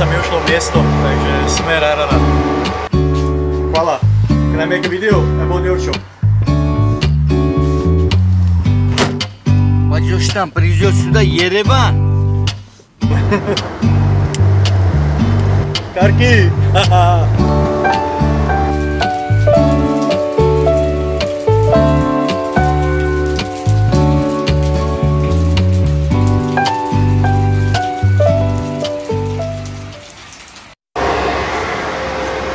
sa mi ušlo miesto, takže smer Ararat. Hvala. Can I make a video about your shop? Пойдешь там, придешь сюда, Ереван. Карки!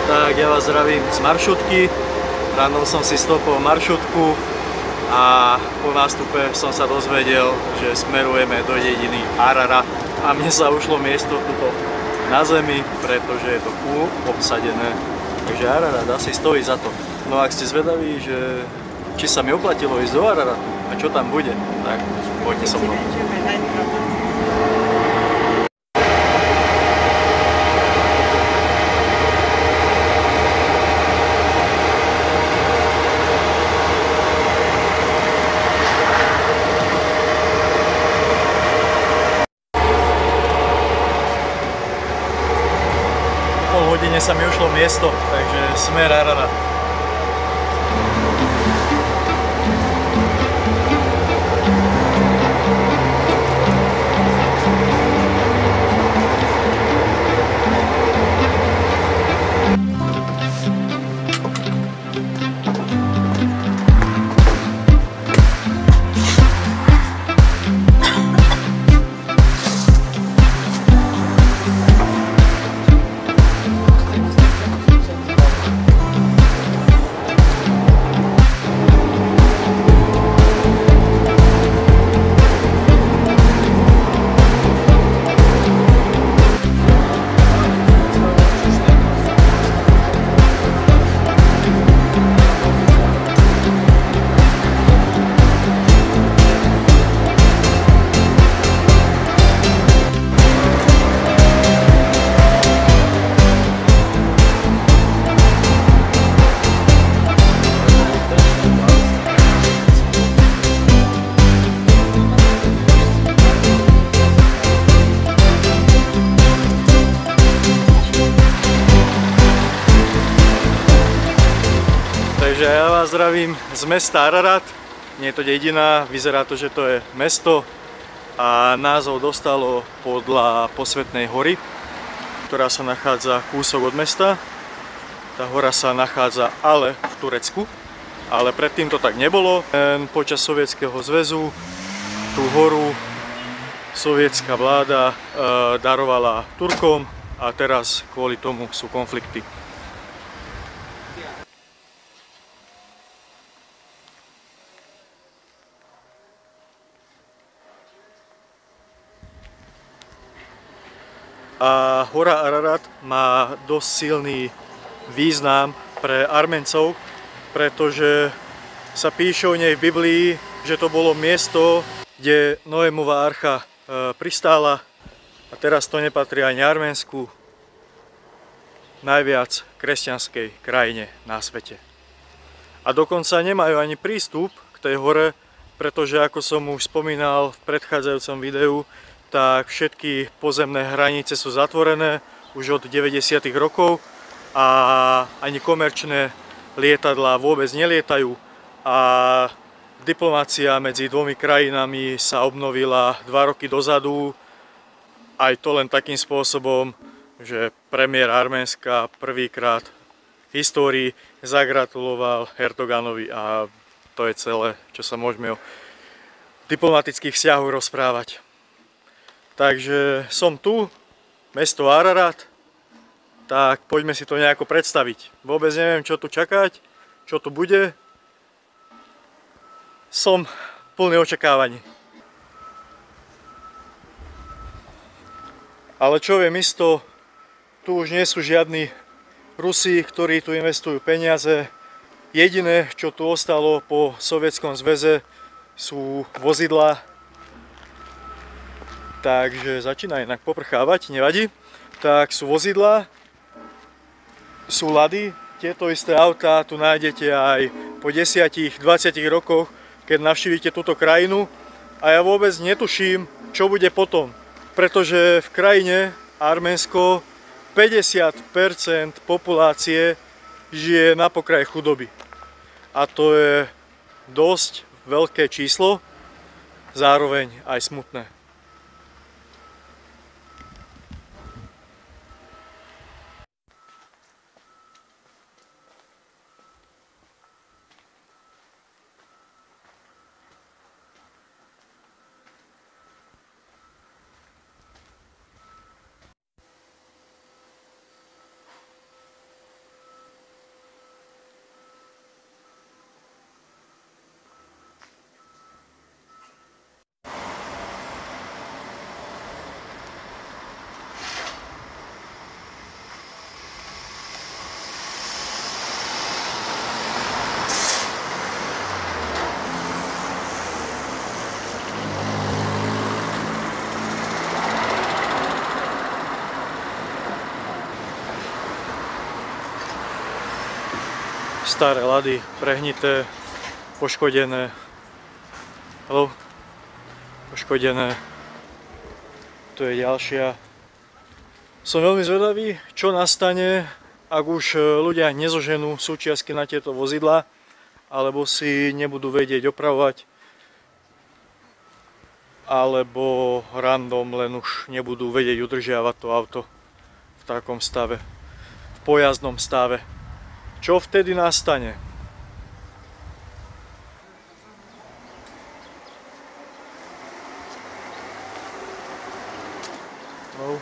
Tak ja vás zdravím z maršrutky. Ráno som si stopol maršrutku a po nástupe som sa dozvedel, že smerujeme do dediny Ararat a mne sa ušlo miesto tuto na zemi, pretože je to obsadené. Takže Ararat asi stojí za to. No ak ste zvedaví, že či sa mi oplatilo ísť do Araratu a čo tam bude, tak poďte so mnou. Hodine sa mi ušlo miesto, takže smer Ararat. Takže ja vás zdravím z mesta Ararat. Nie je to dedina, vyzerá to, že to je mesto a názov dostalo podľa Posvätnej hory, ktorá sa nachádza kúsok od mesta. Tá hora sa nachádza ale v Turecku, ale predtým to tak nebolo. Počas Sovietskeho zväzu tú horu sovietská vláda darovala Turkom a teraz kvôli tomu sú konflikty. A hora Ararat má dosť silný význam pre Arméncov, pretože sa píše o nej v Biblii, že to bolo miesto, kde Noémova archa pristála a teraz to nepatrí ani Arménsku, najviac kresťanskej krajine na svete. A dokonca nemajú ani prístup k tej hore, pretože ako som už spomínal v predchádzajúcom videu, tak všetky pozemné hranice sú zatvorené už od 90. rokov a ani komerčné lietadlá vôbec nelietajú a diplomácia medzi dvomi krajinami sa obnovila 2 roky dozadu, aj to len takým spôsobom, že premiér Arménska prvýkrát v histórii zagratuloval Erdoganovi a to je celé, čo sa môžeme o diplomatických vzťahoch rozprávať. Takže som tu, mesto Ararat, tak poďme si to nejako predstaviť. Vôbec neviem, čo tu čakať, čo tu bude. Som plný očakávaní. Ale čo viem isto, tu už nie sú žiadni Rusi, ktorí tu investujú peniaze. Jediné, čo tu ostalo po Sovietskom zväze, sú vozidlá. Takže začína inak poprchávať, nevadí. Tak sú vozidlá, sú Lady, tieto isté autá tu nájdete aj po 10-20 rokoch, keď navštívite túto krajinu. A ja vôbec netuším, čo bude potom. Pretože v krajine Arménsko 50% populácie žije na pokraji chudoby. A to je dosť veľké číslo, zároveň aj smutné. Staré lady, prehnité, poškodené. Hello? Poškodené. Tu je ďalšia. Som veľmi zvedavý, čo nastane, ak už ľudia nezoženú súčiastky na tieto vozidlá, alebo si nebudú vedieť opravovať, alebo random len už nebudú vedieť udržiavať to auto v takom stave, v pojazdnom stave. Čo vtedy nastane? No.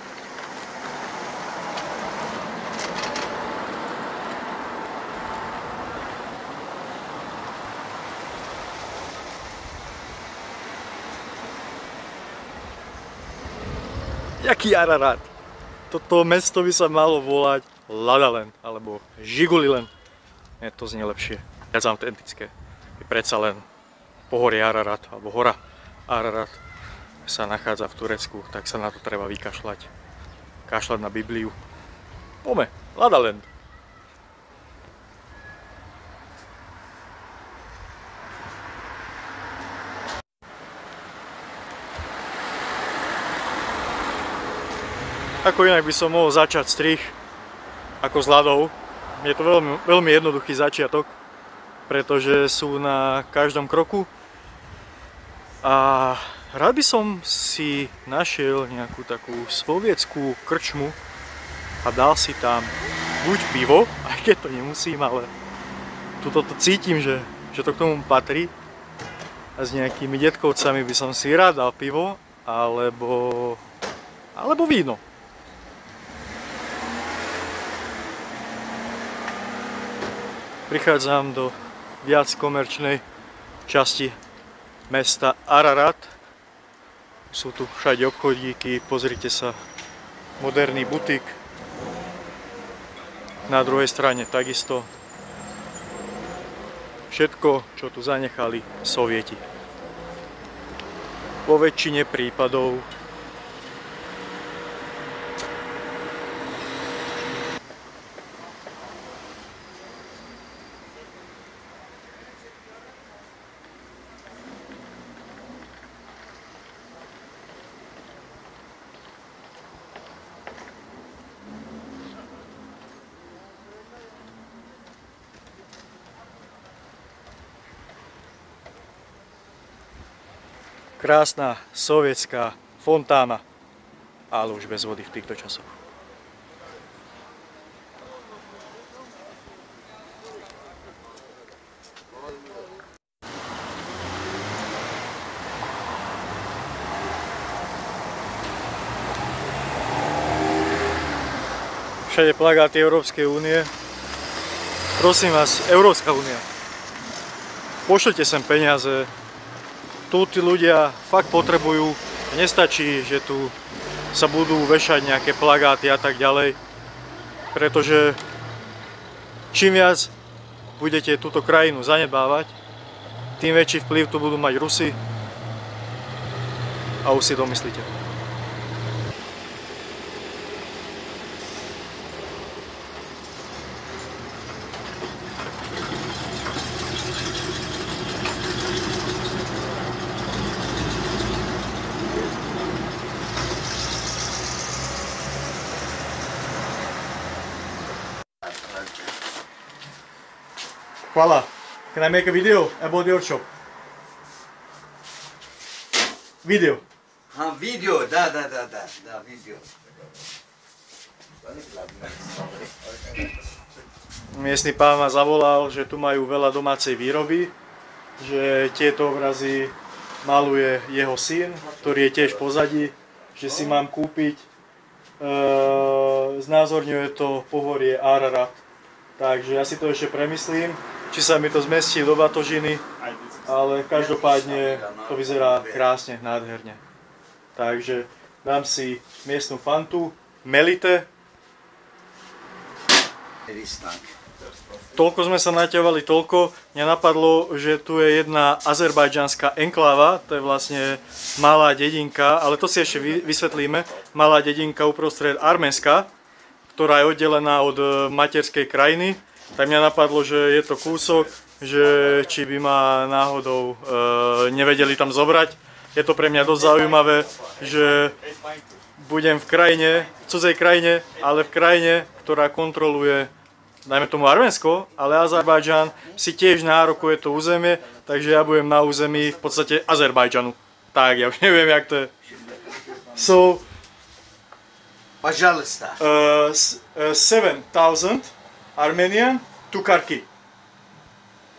Jaký Ararat? Toto mesto by sa malo volať Ladaland alebo Žiguliland. Nie, to znie lepšie. Viac autentické. Je predsa len pohorie Ararat alebo hora Ararat sa nachádza v Turecku, tak sa na to treba vykašľať. Kašľať na Bibliu. Poďme, Ladaland. Ako inak by som mohol začať strih ako s ľadou. Je to veľmi jednoduchý začiatok, pretože sú na každom kroku. A rád by som si našiel nejakú takú sovietskú krčmu a dal si tam buď pivo, aj keď to nemusím, ale tuto to cítim, že to k tomu patrí. A s nejakými detkovcami by som si rád dal pivo, alebo víno. Prichádzam do viac komerčnej časti mesta Ararat. Sú tu všade obchodíky, pozrite sa, moderný butik. Na druhej strane takisto všetko, čo tu zanechali Sovieti. Vo väčšine prípadov krásna sovietská fontána, ale už bez vody v týchto časoch. Všade plagáty Európskej únie. Prosím vás, Európska únia, pošlite sem peniaze. Tu tí ľudia fakt potrebujú, nestačí, že tu sa budú vešať nejaké plagáty a tak ďalej, pretože čím viac budete túto krajinu zanedbávať, tým väčší vplyv tu budú mať Rusi a už si to myslíte. Hvala. Can I make a video about your shop? Video. हाँ वीडियो दा video Miestny pán ma zavolal, že tu majú veľa domácej výroby, že tieto obrazy maluje jeho syn, ktorý je tiež v pozadí, že si mám kúpiť. Znázorňuje to pohorie Ararat. Takže ja si to ešte premyslím, či sa mi to zmestí do batožiny, ale každopádne to vyzerá krásne, nádherne. Takže dám si miestnu fantu, Melite. Toľko sme sa naťahovali, toľko. Mňa napadlo, že tu je jedna azerbajdžanská enkláva, to je vlastne malá dedinka, ale to si ešte vysvetlíme. Malá dedinka uprostred Arménska, ktorá je oddelená od materskej krajiny. Tak mňa napadlo, že je to kúsok, že či by ma náhodou nevedeli tam zobrať. Je to pre mňa dosť zaujímavé, že budem v krajine, v cudzej krajine, ale v krajine, ktorá kontroluje, dajme tomu Arménsko, ale Azerbajdžan si tiež nárokuje to územie, takže ja budem na území v podstate Azerbajdžanu. Tak, ja už neviem, jak to je. So, Пожалуйста. 7,000 Armenian to Karki.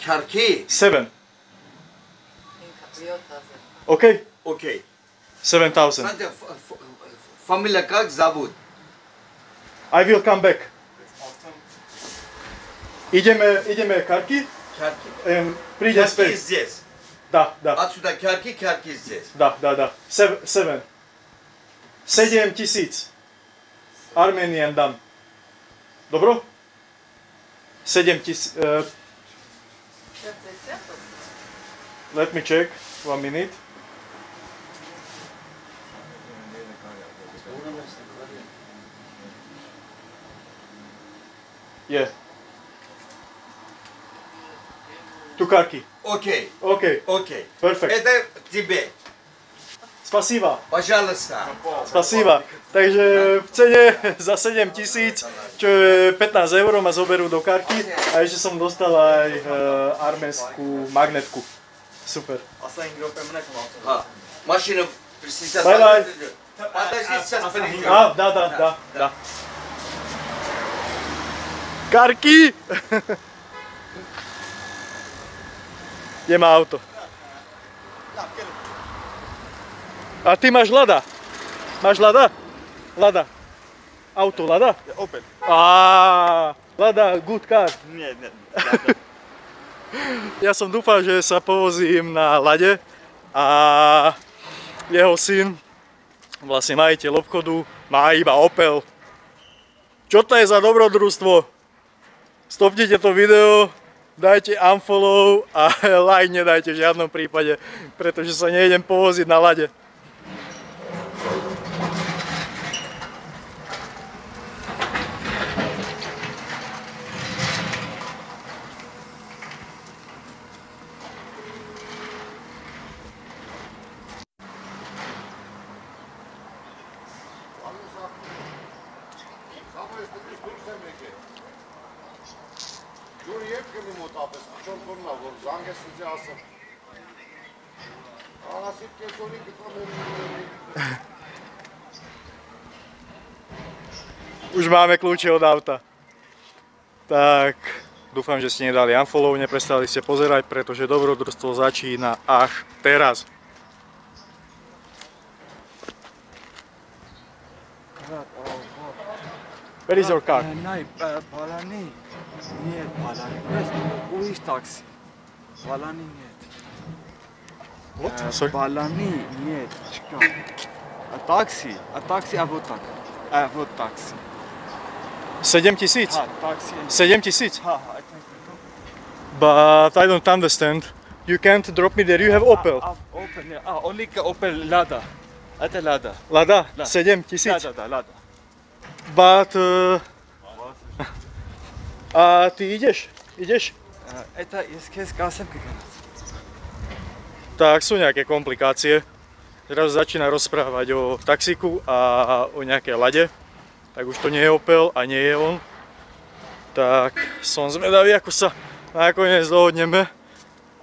Karki. 7. Okay? Окей. 7,000. Знаете, фамилия как зовут? I will come back. Идeme Karki. Карки. Prídem Карки späť. здесь. Да. Отсюда Карки здесь. Да. 7. 7,000 Armenian dam. Dobro? 7,000. Let me check. 1 minute. Yeah. To Karki. Окей. Okay. Окей. Perfect. Это тебе. Spasiba. Пожалуйста. Spasiba. Takže v cene za 7,000, čo je 15 eur, ma zoberú do karky a ešte som dostal aj arménsku magnetku. Super. हाँ. Машину сейчас. Bye-bye. Подожди, сейчас приду. Да. Karky! Kde má auto? A ty máš Lada? Máš Lada? Lada. Auto Lada? Opel. Lada, good car. Nie. Ja som dúfal, že sa povozím na Lade a jeho syn, vlastne majiteľ obchodu, má iba Opel. Čo to je za dobrodružstvo? Stopnite to video, dajte unfollow a like nedajte v žiadnom prípade, pretože sa nejdem povoziť na Lade. Už máme kľúče od auta. Tak, dúfam, že ste nedali unfollow, neprestali ste pozerať, pretože dobrodružstvo začína až teraz. Where is your car? Balani. Нет, Balani. Uish taxi. Balani нет. What? Sorry? Balani нет. A taxi, а вот так. Вот taxi. 7,000? Taxi. 7,000? это But I don't understand. You can't drop me there, you have Opel. Opel, only Opel Lada. Это Lada. Lada? Да. 7,000? Да, Lada. But... A ty ideš? Это из Касымки. Tak sú nejaké komplikácie. Teraz začína rozprávať o taxíku a o nejakej Lade. Tak už to nie je Opel a nie je on. Tak som zvedavý, ako sa nakoniec dohodneme,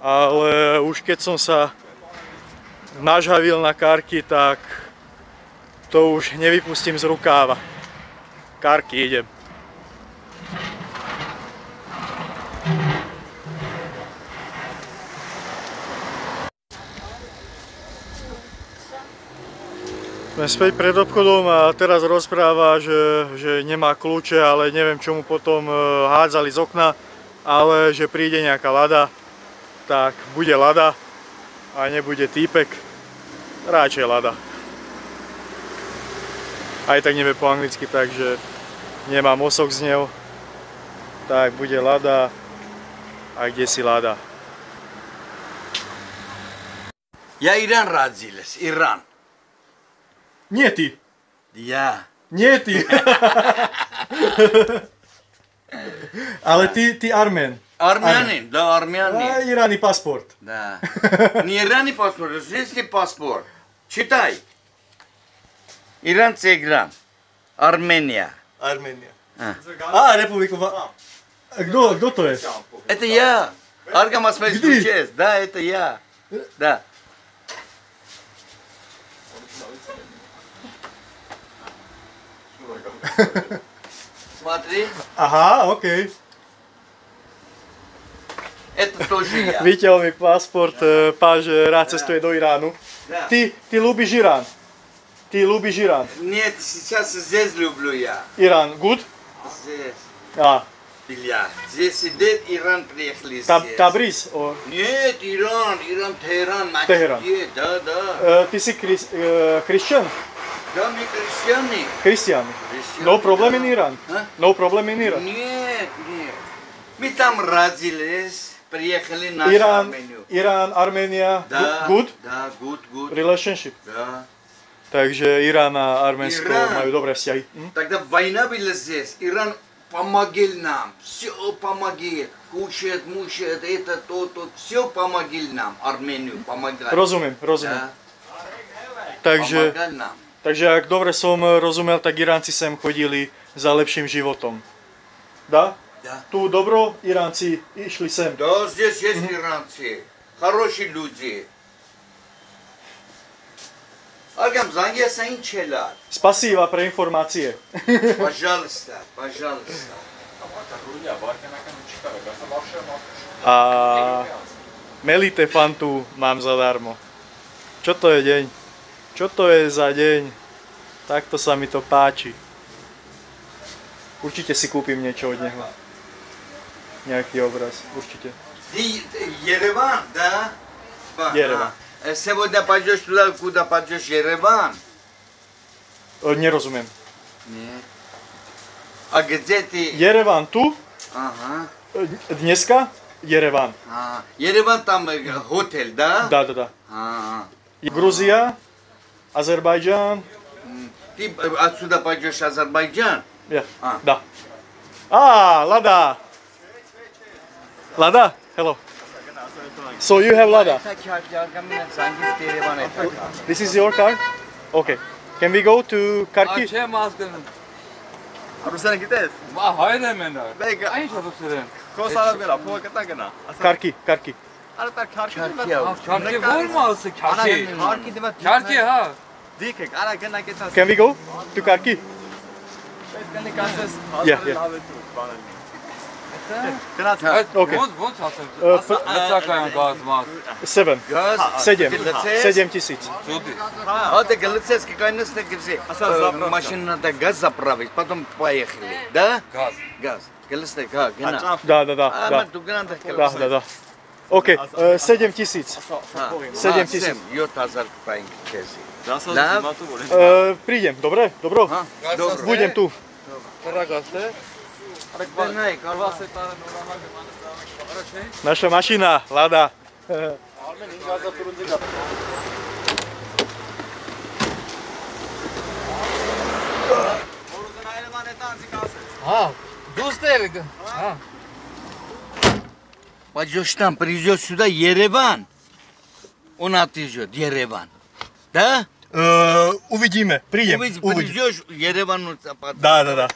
ale už keď som sa nažhavil na karky, tak to už nevypustím z rukáva. Karky, idem. Sme späť pred obchodom a teraz rozpráva, že nemá kľúče, ale neviem, čo mu potom hádzali z okna, ale že príde nejaká Lada, tak bude Lada a nebude týpek, radšej Lada. Aj tak nevie po anglicky, takže nemá mosok z neho, tak bude Lada a kde si Lada. Ja Iran Radziles, Iran. Nie ty! Ja. Nie ty! Ale ty Armen. Армянин, да, армянин. Иран и паспорт. Да. Не Иран и паспорт, здесь не паспорт. Читай. Иран це Иран. Армения. Армения. А. Республика. Кто то есть? Это я. Аргамас Месдучес. Да, это я. Да. Смотри, Ага, окей. это тоже я. Vytiaľ mi pasport, pán, že rád cestuje do Iránu. Да. Ty ľúbiš Irán. Ty ľúbiš Irán. Нет, сейчас здесь люблю я. Irán, good? Здесь. А, Илья. Здесь сидит Иран приехали здесь. Tabriz. Нет, Иран, Техеран. Техеран. Да, да. Ty si Christian? Да, мы крестьяне. Christian. Крестьяне, No problem да. in Iran. А? No problem in Iran. Нет, нет. Мы там родились, приехали на Армению. Irán, Arménia, Да, good да, good. relationship. Да. Takže Irán a Arménsko Irán. majú dobré vzťahy. Тогда война была здесь. Иран помогил нам. Все помогли. Кушает, мучает, это, то. Все помогли нам. Армению помогали. Rozumiem. Да, Takže, помогали нам. takže ak dobre som rozumel, tak Iránci sem chodili za lepším životom. Да? Да. Tu dobro, Iránci išli sem. Да, здесь есть иранцы. Хорошие люди. Аргам, занги сайн челар. Spasíva pre informácie. Пожалуйста, пожалуйста. A Melite Fantu mám zadarmo. Čo to je deň? Čo to je za deň? Takto sa mi to páči. Určite si kúpim niečo od neho. Nejaký obraz, určite. Ереван, да? Ереван. Сегодня пойдешь туда, куда пойдешь, Ереван? Nerozumiem. Нет. А где ты? Jerevan tu, Ага. dneska Jerevan. Ереван там отель, да? Da. А. Gruzia, Azerbajdžan, Ты отсюда пойдешь в Азербайджан? ja, А. da. Lada. Lada, hello. So you have Lada. This is your car? Okay. Can we go to Kharkiv? چه ماسکنم؟ Ruslan gideriz. Hayır hemen. Bek. Aynı çalışırım. Kosala bela. Poğaçtan gana. Kharkiv. Arada karki. Karki vurması karki. Karki demek. Karki ha. Dikek. Ara gana getas. Can we go to Kharkiv? Gana kasas. Yeah. Gana. Okay. Vun çalışırım. Açakayım gaz mas. 7. Газ. 7 tisíc. Çudi. Это галицейский, конечно, где машину надо газ заправить, потом поехали. Да? Gaz. Газ. Галицей, газ. Гена. Da. Тугнанда Da. Okay, 7 tisíc. 7 tisíc. Йот азар паинг чези. Prídem, dobre? Dobro? Dobro. Budem tu. Kara gazte. Benaj, kalva. Naša mašina, Lada. Ha. Dost Ha. Пойдешь там, придешь сюда, Ереван. Он отвезет, Ереван. Да? Uvidíme, prídem. Придешь, Ереван. Da.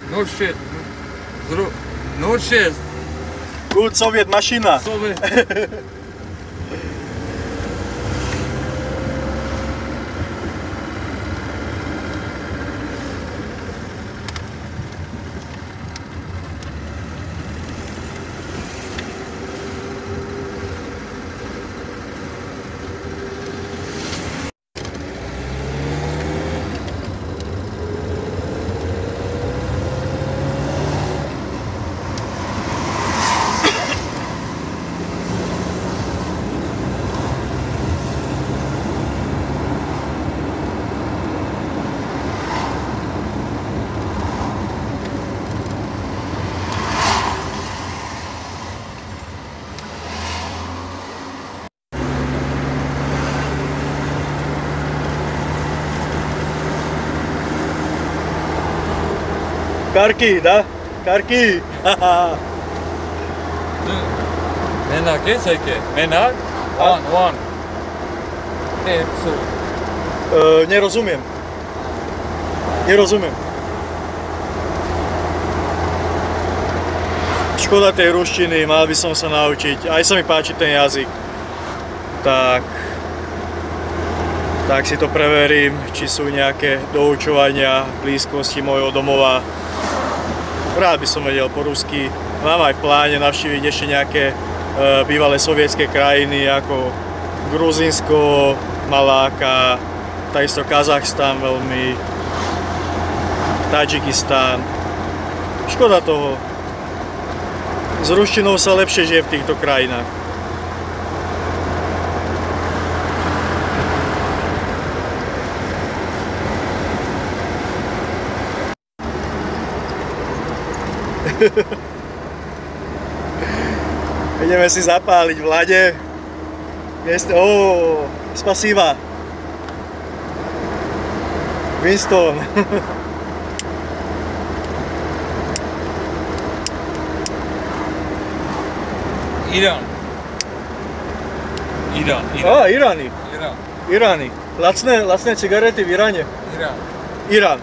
No shit. 06. Good Soviet mašina. Soviet. Karky, da? Karky. Menak je seke. Menak? One. Nerozumiem. Nerozumiem. Škoda tej ruštiny, mal by som sa naučiť. Aj sa mi páči ten jazyk. Tak si to preverím, či sú nejaké doučovania v blízkosti môjho domova. Rád by som vedel po rusky. Mám aj v pláne navštíviť ešte nejaké bývalé sovietské krajiny ako Gruzínsko, Maláka, takisto Kazachstan veľmi, Tadžikistán. Škoda toho. S ruštinou sa lepšie žije v týchto krajinách. Ideme si zapáliť v lade. Spasíva. Winston. Iran. Irány. Lacné cigarety v Iráne. Irán.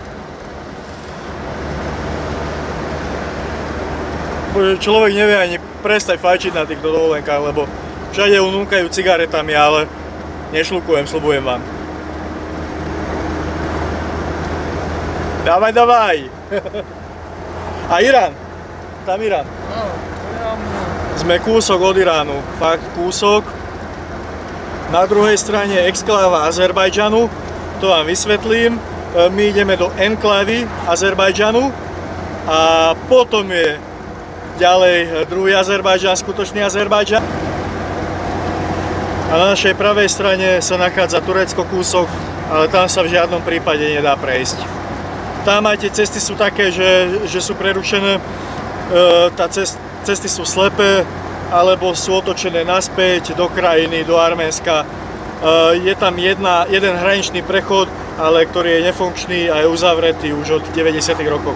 Bože, človek nevie ani prestať fajčiť na týchto dovolenkách, lebo všade unúkajú cigaretami, ale nešľukujem, sľubujem vám. Dávaj! A Irán? Tam Irán. Sme kúsok od Iránu, fakt kúsok. Na druhej strane exkláva Azerbajdžanu, to vám vysvetlím. My ideme do enklávy Azerbajdžanu a potom je ďalej druhý Azerbajdžan, skutočný Azerbajdžan. A na našej pravej strane sa nachádza Turecko kúsok, ale tam sa v žiadnom prípade nedá prejsť. Tam aj tie cesty sú také, že sú prerušené, cesty sú slepé, alebo sú otočené naspäť do krajiny, do Arménska. Je tam jeden hraničný prechod, ale ktorý je nefunkčný a je uzavretý už od 90. rokov.